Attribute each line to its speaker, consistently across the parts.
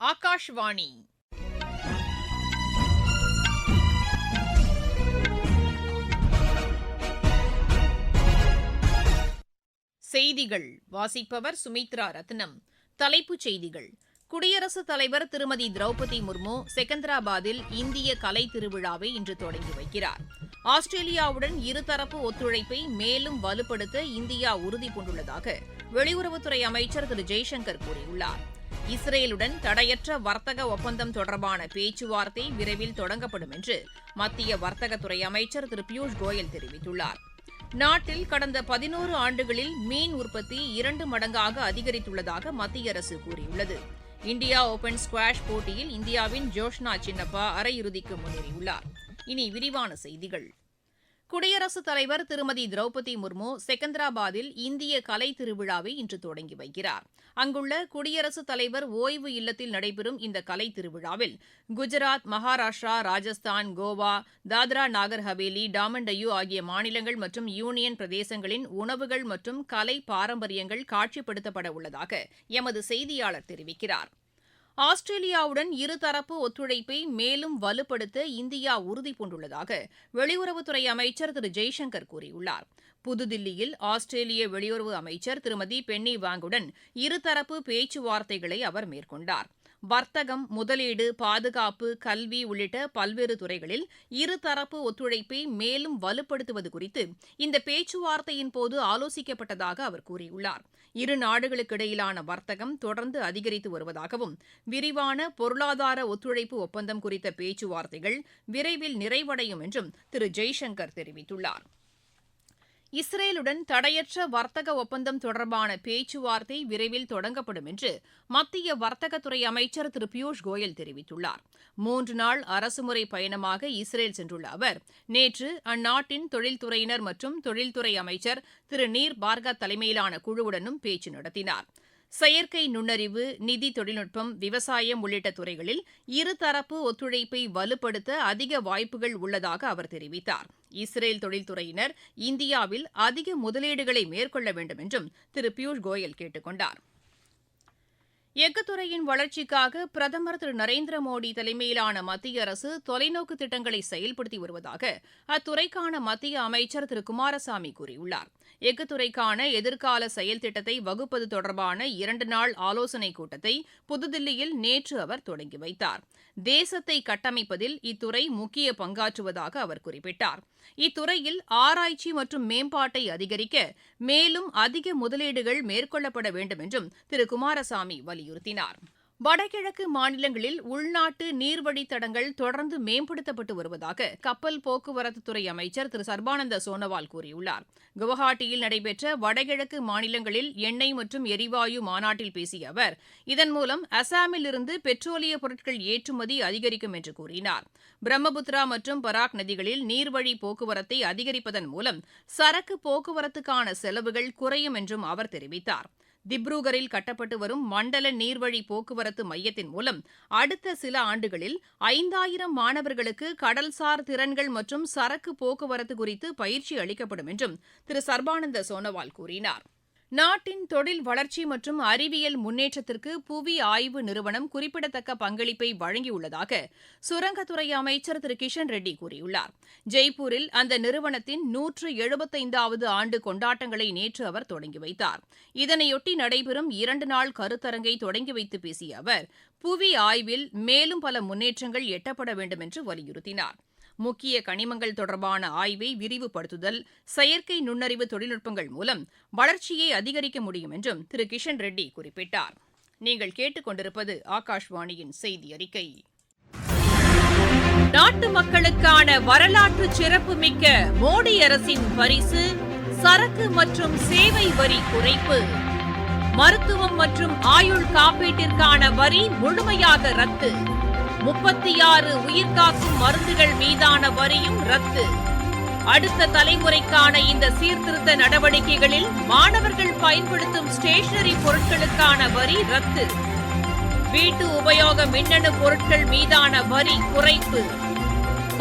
Speaker 1: ஆகாஷ்வாணி செய்திகள் வாசிப்பவர் சுமித்ரா ரத்னம். தலைப்புச் செய்திகள்: குடியரசுத் தலைவர் திருமதி திரௌபதி முர்மு செகந்திராபாத்தில் இந்திய கலை திருவிழாவை இன்று தொடங்கி வைக்கிறார். ஆஸ்திரேலியாவுடன் இருதரப்பு ஒத்துழைப்பை மேலும் வலுப்படுத்த இந்தியா உறுதிபூண்டுள்ளதாக வெளியுறவுத்துறை அமைச்சர் திரு ஜெய்சங்கர் கூறியுள்ளார். இஸ்ரேலுடன் தடையற்ற வர்த்தக ஒப்பந்தம் தொடர்பான பேச்சுவார்த்தை விரைவில் தொடங்கப்படும் என்று மத்திய வர்த்தகத்துறை அமைச்சர் திரு பியூஷ் கோயல் தெரிவித்துள்ளார். நாட்டில் கடந்த 11 ஆண்டுகளில் மீன் உற்பத்தி 2 மடங்காக அதிகரித்துள்ளதாக மத்திய அரசு கூறியுள்ளது. இந்தியா ஓபன் ஸ்குவாஷ் போட்டியில் இந்தியாவின் ஜோஷ்னா சின்னப்பா அரையிறுதிக்கு முன்னேறியுள்ளார். இனி விரிவான செய்திகள். குடியரசுத் தலைவர் திருமதி திரௌபதி முர்மு செகந்திராபாத்தில் இந்திய கலை திருவிழாவை இன்று தொடங்கி வைக்கிறார். அங்குள்ள குடியரசுத் தலைவர் ஓய்வு இல்லத்தில் நடைபெறும் இந்த கலை திருவிழாவில் குஜராத், மகாராஷ்டிரா, ராஜஸ்தான், கோவா, தாத்ரா நாகர் ஹவேலி, டாமன் டையூ ஆகிய மாநிலங்கள் மற்றும் யூனியன் பிரதேசங்களின் உணவுகள் மற்றும் கலை பாரம்பரியங்கள் காட்சிப்படுத்தப்பட உள்ளதாக எமது செய்தியாளர் தெரிவிக்கிறார். ஆஸ்திரேலியாவுடன் இருதரப்பு ஒத்துழைப்பை மேலும் வலுப்படுத்த இந்தியா உறுதிபூண்டுள்ளதாக வெளியுறவுத்துறை அமைச்சர் திரு ஜெய்சங்கர் கூறியுள்ளார். புதுதில்லியில் ஆஸ்திரேலிய வெளியுறவு அமைச்சர் திருமதி பென்னி வாங்குடன் இருதரப்பு பேச்சுவார்த்தைகளை அவர் மேற்கொண்டார். வர்த்தகம், முதலீடு, பாதுகாப்பு, கல்வி உள்ளிட்ட பல்வேறு துறைகளில் இருதரப்பு ஒத்துழைப்பை மேலும் வலுப்படுத்துவது குறித்து இந்த பேச்சுவார்த்தையின் போது ஆலோசிக்கப்பட்டதாக அவர் கூறியுள்ளார். இரு நாடுகளுக்கிடையிலான வர்த்தகம் தொடர்ந்து அதிகரித்து வருவதாகவும் விரிவான பொருளாதார ஒத்துழைப்பு ஒப்பந்தம் குறித்த பேச்சுவார்த்தைகள் விரைவில் நிறைவடையும் என்றும் திரு ஜெய்சங்கர் தெரிவித்துள்ளார். இஸ்ரேலுடன் தடையற்ற வர்த்தக ஒப்பந்தம் தொடர்பான பேச்சுவார்த்தை விரைவில் தொடங்கப்படும் என்று மத்திய வர்த்தகத்துறை அமைச்சர் திரு பியூஷ் கோயல் தெரிவித்துள்ளார். 3 நாள் அரசுமுறை பயணமாக இஸ்ரேல் சென்றுள்ள அவர் நேற்று அந்நாட்டின் தொழில்துறையினர் மற்றும் தொழில்துறை அமைச்சர் திரு நீர் பார்கத் தலைமையிலான குழுவுடனும் பேச்சு நடத்தினார். செயற்கை நுண்ணறிவு, நிதி தொழில்நுட்பம், விவசாயம் உள்ளிட்ட துறைகளில் இருதரப்பு ஒத்துழைப்பை வலுப்படுத்த அதிக வாய்ப்புகள் உள்ளதாக அவர் தெரிவித்தார். இஸ்ரேல் தொழில்துறையினர் இந்தியாவில் அதிக முதலீடுகளை மேற்கொள்ள வேண்டும் என்றும் திரு பியூஷ் கோயல் கேட்டுக் கொண்டார். எஃகு துறையின் வளர்ச்சிக்காக பிரதமர் திரு நரேந்திர மோடி தலைமையிலான மத்திய அரசு தொலைநோக்கு திட்டங்களை செயல்படுத்தி வருவதாக அத்துறைக்கான மத்திய அமைச்சர் திரு குமாரசாமி கூறியுள்ளார். எஃகு துறைக்கான எதிர்கால செயல் திட்டத்தை வகுப்பது தொடர்பான 2 நாள் ஆலோசனைக் கூட்டத்தை புதுதில்லியில் நேற்று அவர் தொடங்கி வைத்தார். தேசத்தை கட்டமைப்பதில் இத்துறை முக்கிய பங்காற்றுவதாக அவர் குறிப்பிட்டார். இத்துறையில் ஆராய்ச்சி மற்றும் மேம்பாட்டை அதிகரிக்க மேலும் அதிக முதலீடுகள் மேற்கொள்ளப்பட வேண்டும் என்றும் திரு குமாரசாமி வலியுறுத்தினார். வடகிழக்கு மாநிலங்களில் உள்நாட்டு நீர்வழித்தடங்கள் தொடர்ந்து மேம்படுத்தப்பட்டு வருவதாக கப்பல் போக்குவரத்துத்துறை அமைச்சர் திரு சர்பானந்த சோனோவால் கூறியுள்ளார். குவஹாட்டியில் நடைபெற்ற வடகிழக்கு மாநிலங்களில் எண்ணெய் மற்றும் எரிவாயு மாநாட்டில் பேசிய அவர் இதன் மூலம் அசாமில் இருந்து பெட்ரோலிய பொருட்கள் ஏற்றுமதி அதிகரிக்கும் என்று கூறினார். பிரம்மபுத்திரா மற்றும் பராக் நதிகளில் நீர்வழி போக்குவரத்தை அதிகரிப்பதன் மூலம் சரக்கு போக்குவரத்துக்கான செலவுகள் குறையும் என்றும் அவர் தெரிவித்தார். திப்ருகரில் கட்டப்பட்டு வரும் மண்டல நீர்வழி போக்குவரத்து மையத்தின் மூலம் அடுத்த சில ஆண்டுகளில் 5000 மாணவர்களுக்கு கடல்சார் திறன்கள் மற்றும் சரக்கு போக்குவரத்து குறித்து பயிற்சி அளிக்கப்படும் என்றும் திரு சர்பானந்த சோனோவால் கூறினார். நாட்டின் தொழில் வளர்ச்சி மற்றும் அறிவியல் முன்னேற்றத்திற்கு புவி ஆய்வு நிறுவனம் குறிப்பிடத்தக்க பங்களிப்பை வழங்கியுள்ளதாக சுரங்கத்துறை அமைச்சர் திரு கிஷன் ரெட்டி கூறியுள்ளார். ஜெய்ப்பூரில் அந்த நிறுவனத்தின் 175வது ஆண்டு கொண்டாட்டங்களை நேற்று அவர் தொடங்கி வைத்தார். இதனையொட்டி நடைபெறும் 2 நாள் கருத்தரங்கை தொடங்கி வைத்து பேசிய அவர் புவி ஆய்வில் மேலும் பல முன்னேற்றங்கள் எட்டப்பட வேண்டும் என்று வலியுறுத்தினார். முக்கிய கனிமங்கள் தொடர்பான ஆய்வை விரிவுபடுத்துதல், செயற்கை நுண்ணறிவு தொழில்நுட்பங்கள் மூலம் வளர்ச்சியை அதிகரிக்க முடியும் என்றும் திரு கிஷன் ரெட்டி குறிப்பிட்டார். நீங்கள் கேட்டுக்கொண்டிருப்பது ஆகாஷ்வாணியின் செய்தி அறிக்கை. நாட்டு மக்களுக்கான வரலாற்று சிறப்புமிக்க மோடி அரசின் பரிசு சரக்கு மற்றும் சேவை வரி குறைப்பு. மருத்துவம் மற்றும் ஆயுள் காப்பீட்டிற்கான வரி முழுமையாக ரத்து. 36 உயிர்காக்கும் மருந்துகள் மீதான வரியும் ரத்து. அடுத்த தலைமுறைக்கான இந்த சீர்திருத்த நடவடிக்கைகளில் மாணவர்கள் பயன்படுத்தும் ஸ்டேஷனரி பொருட்களுக்கான வரி ரத்து. வீட்டு உபயோக மின்னணு பொருட்கள் மீதான வரி குறைப்பு.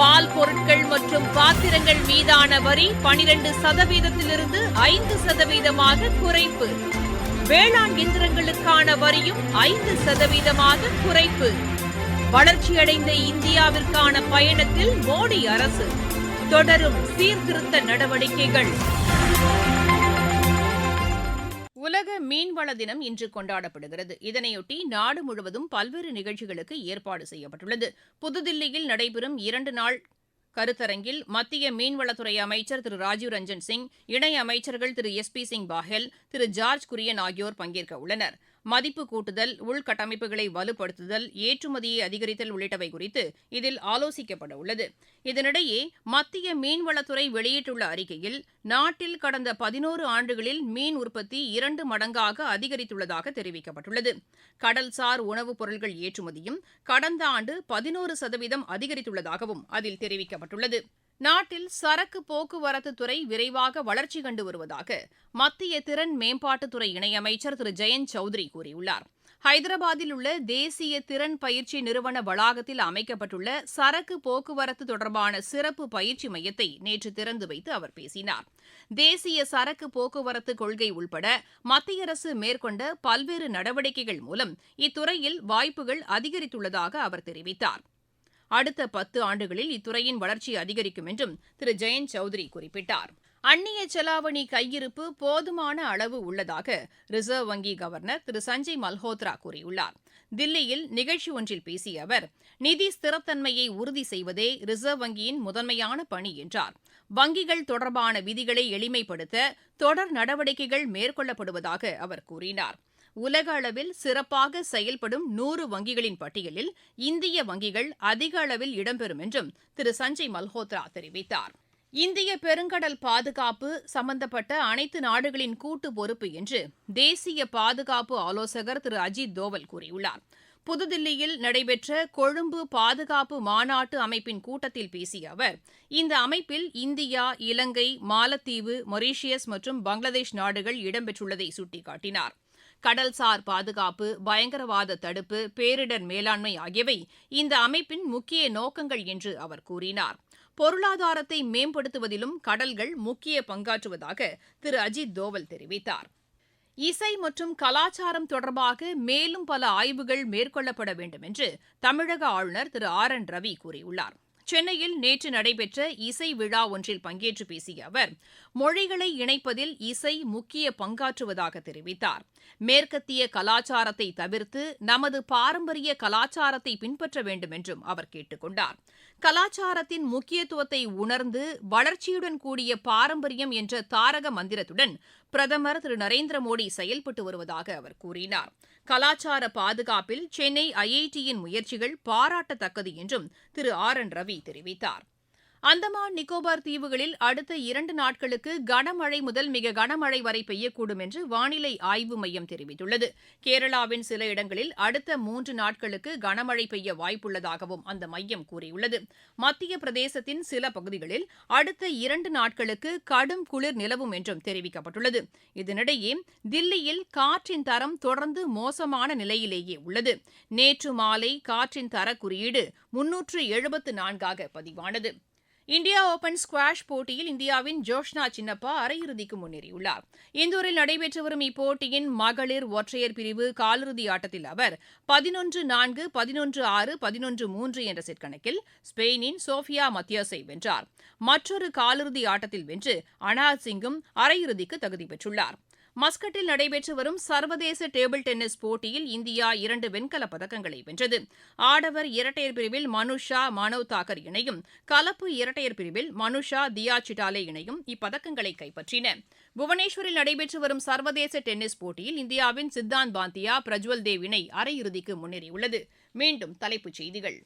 Speaker 1: பால் பொருட்கள் மற்றும் பாத்திரங்கள் மீதான வரி 12% 5% குறைப்பு. வேளாண் இயந்திரங்களுக்கான வரியும் 5% குறைப்பு. வளர்ச்சியடைந்த இந்தியாவிற்கான பயணத்தில் மோடி அரசு தொடரும் சீர்திருத்த நடவடிக்கைகள். உலக மீன்வள தினம் இன்று கொண்டாடப்படுகிறது. இதனையொட்டி நாடு முழுவதும் பல்வேறு நிகழ்ச்சிகளுக்கு ஏற்பாடு செய்யப்பட்டுள்ளது. புதுதில்லியில் நடைபெறும் 2 நாள் கருத்தரங்கில் மத்திய மீன்வளத்துறை அமைச்சர் திரு ராஜீவ் ரஞ்சன் சிங், இணை அமைச்சர்கள் திரு SP சிங் பாஹெல், திரு ஜார்ஜ் குரியன் ஆகியோர் பங்கேற்க உள்ளனர். மதிப்பு கூட்டுதல், உள்கட்டமைப்புகளை வலுப்படுத்துதல், ஏற்றுமதியை அதிகரித்தல் உள்ளிட்டவை குறித்து இதில் ஆலோசிக்கப்பட உள்ளது. இதனிடையே மத்திய மீன்வளத்துறை வெளியிட்டுள்ள அறிக்கையில், நாட்டில் கடந்த 11 ஆண்டுகளில் மீன் உற்பத்தி 2 மடங்காக அதிகரித்துள்ளதாக தெரிவிக்கப்பட்டுள்ளது. கடல்சார் உணவுப் பொருட்கள் ஏற்றுமதியும் கடந்த ஆண்டு 11% அதிகரித்துள்ளதாகவும் அதில் தெரிவிக்கப்பட்டுள்ளது. நாட்டில் சரக்கு போக்குவரத்து துறை விரைவாக வளர்ச்சி கண்டு வருவதாக மத்திய திறன் மேம்பாட்டுத்துறை இணையமைச்சர் திரு ஜெயந்த் சௌத்ரி கூறியுள்ளார். ஹைதராபாத்தில் உள்ள தேசிய திறன் பயிற்சி நிறுவன வளாகத்தில் அமைக்கப்பட்டுள்ள சரக்கு போக்குவரத்து தொடர்பான சிறப்பு பயிற்சி மையத்தை நேற்று திறந்து வைத்து அவர் பேசினார். தேசிய சரக்கு போக்குவரத்து கொள்கை உள்பட மத்திய அரசு மேற்கொண்ட பல்வேறு நடவடிக்கைகள் மூலம் இத்துறையில் வாய்ப்புகள் அதிகரித்துள்ளதாக அவர் தெரிவித்தார். அடுத்த 10 ஆண்டுகளில் இத்துறையின் வளர்ச்சி அதிகரிக்கும் என்றும் திரு ஜெயந்த் சௌத்ரி குறிப்பிட்டார். அந்நிய செலாவணி கையிருப்பு போதுமான அளவு உள்ளதாக ரிசர்வ் வங்கி கவர்னர் திரு சஞ்சய் மல்ஹோத்ரா கூறியுள்ளார். தில்லியில் நிகழ்ச்சி ஒன்றில் பேசிய அவர், நிதி ஸ்திரத்தன்மையை உறுதி செய்வதே ரிசர்வ் வங்கியின் முதன்மையான பணி என்றார். வங்கிகள் தொடர்பான விதிகளை எளிமைப்படுத்த தொடர் நடவடிக்கைகள் மேற்கொள்ளப்படுவதாக அவர் கூறினார். உலக அளவில் சிறப்பாக செயல்படும் 100 வங்கிகளின் பட்டியலில் இந்திய வங்கிகள் அதிக அளவில் இடம்பெறும் என்றும் திரு சஞ்சய் மல்ஹோத்ரா தெரிவித்தார். இந்திய பெருங்கடல் பாதுகாப்பு சம்பந்தப்பட்ட அனைத்து நாடுகளின் கூட்டு பொறுப்பு என்று தேசிய பாதுகாப்பு ஆலோசகர் திரு அஜித் தோவல் கூறியுள்ளார். புதுதில்லியில் நடைபெற்ற கொழும்பு பாதுகாப்பு மாநாட்டு அமைப்பின் கூட்டத்தில் பேசிய அவர், இந்த அமைப்பில் இந்தியா, இலங்கை, மாலத்தீவு, மொரீஷியஸ் மற்றும் பங்களாதேஷ் நாடுகள் இடம்பெற்றுள்ளதை சுட்டிக்காட்டினார். கடல்சார் பாதுகாப்பு, பயங்கரவாத தடுப்பு, பேரிடர் மேலாண்மை ஆகியவை இந்த அமைப்பின் முக்கிய நோக்கங்கள் என்று அவர் கூறினார். பொருளாதாரத்தை மேம்படுத்துவதிலும் கடல்கள் முக்கிய பங்காற்றுவதாக திரு அஜித் தோவல் தெரிவித்தார். இசை மற்றும் கலாச்சாரம் தொடர்பாக மேலும் பல ஆய்வுகள் மேற்கொள்ளப்பட வேண்டும் என்று தமிழக ஆளுநர் திரு RN ரவி கூறியுள்ளார். சென்னையில் நேற்று நடைபெற்ற இசை விழா ஒன்றில் பங்கேற்று பேசிய அவர், மொழிகளை இணைப்பதில் இசை முக்கிய பங்காற்றுவதாக தெரிவித்தார். மேற்கத்திய கலாச்சாரத்தை தவிர்த்து நமது பாரம்பரிய கலாச்சாரத்தை பின்பற்ற வேண்டும் என்றும் அவர் கேட்டுக் கொண்டார். கலாச்சாரத்தின் முக்கியத்துவத்தை உணர்ந்து வளர்ச்சியுடன் கூடிய பாரம்பரியம் என்ற தாரக மந்திரத்துடன் பிரதமர் திரு நரேந்திர மோடி செயல்பட்டு வருவதாக அவர் கூறினார். கலாச்சார பாதுகாப்பில் சென்னை IITயின் முயற்சிகள் பாராட்டத்தக்கது என்றும் திரு RN ரவி தெரிவித்தார். அந்தமான் நிக்கோபார் தீவுகளில் அடுத்த 2 நாட்களுக்கு கனமழை முதல் மிக கனமழை வரை பெய்யக்கூடும் என்று வானிலை ஆய்வு மையம் தெரிவித்துள்ளது. கேரளாவின் சில இடங்களில் அடுத்த 3 நாட்களுக்கு கனமழை பெய்ய வாய்ப்புள்ளதாகவும் அந்த மையம் கூறியுள்ளது. மத்திய பிரதேசத்தின் சில பகுதிகளில் அடுத்த 2 நாட்களுக்கு கடும் குளிர் நிலவும் என்றும் தெரிவிக்கப்பட்டுள்ளது. இதனிடையே தில்லியில் காற்றின் தரம் தொடர்ந்து மோசமான நிலையிலேயே உள்ளது. நேற்று மாலை காற்றின் தர குறியீடு 374 பதிவானது. இந்தியா ஓபன் ஸ்குவாஷ் போட்டியில் இந்தியாவின் ஜோஷ்னா சின்னப்பா அரையிறுதிக்கு முன்னேறியுள்ளார். இந்தூரில் நடைபெற்று வரும் இப்போட்டியின் மகளிர் ஒற்றையர் பிரிவு காலிறுதி ஆட்டத்தில் அவர் 11-4, 11-6, 11-3 என்ற செட் கணக்கில் ஸ்பெயினின் சோஃபியா மத்தியாஸை வென்றார். மற்றொரு காலிறுதி ஆட்டத்தில் வென்று அனாஹத் சிங்கும் அரையிறுதிக்கு தகுதி பெற்றுள்ளார். மஸ்கட்டில் நடைபெற்று வரும் சர்வதேச டேபிள் டென்னிஸ் போட்டியில் இந்தியா 2 வெண்கலப் பதக்கங்களை வென்றது. ஆடவர் இரட்டையர் பிரிவில் மனுஷா மானவ் தாக்கர் இணையும், கலப்பு இரட்டையர் பிரிவில் மனுஷா தியா சிட்டாலே இணையும் இப்பதக்கங்களை கைப்பற்றின. புவனேஸ்வரில் நடைபெற்று வரும் சர்வதேச டென்னிஸ் போட்டியில் இந்தியாவின் சித்தாந்த் பாந்தியா, பிரஜ்வல் தேவ் இணை அரையிறுதிக்கு முன்னேறியுள்ளது. மீண்டும் தலைப்புச் செய்திகள்.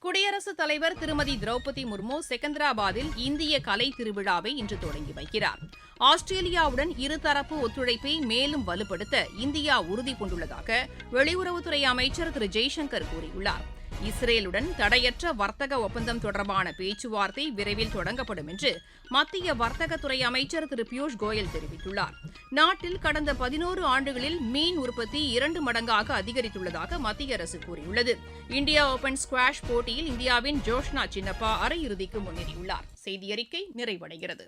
Speaker 1: குடியரசுத் தலைவர் திருமதி திரௌபதி முர்மு செகந்திராபாத்தில் இந்திய கலை திருவிழாவை இன்று தொடங்கி வைக்கிறார். ஆஸ்திரேலியாவுடன் இருதரப்பு ஒத்துழைப்பை மேலும் வலுப்படுத்த இந்தியா உறுதி பூண்டுள்ளதாக வெளியுறவுத்துறை அமைச்சர் திரு ஜெய்சங்கர் கூறியுள்ளார். இஸ்ரேலுடன் தடையற்ற வர்த்தக ஒப்பந்தம் தொடர்பான பேச்சுவார்த்தை விரைவில் தொடங்கப்படும் என்று மத்திய வர்த்தகத்துறை அமைச்சர் திரு பியூஷ் கோயல் தெரிவித்துள்ளார். நாட்டில் கடந்த 11 ஆண்டுகளில் மீன் உற்பத்தி 2 மடங்காக அதிகரித்துள்ளதாக மத்திய அரசு கூறியுள்ளது. இந்தியா ஓபன் ஸ்குவாஷ் போட்டியில் இந்தியாவின் ஜோஷ்னா சின்னப்பா அரையிறுதிக்கு முன்னேறியுள்ளார். செய்தியறிக்கை நிறைவடைகிறது.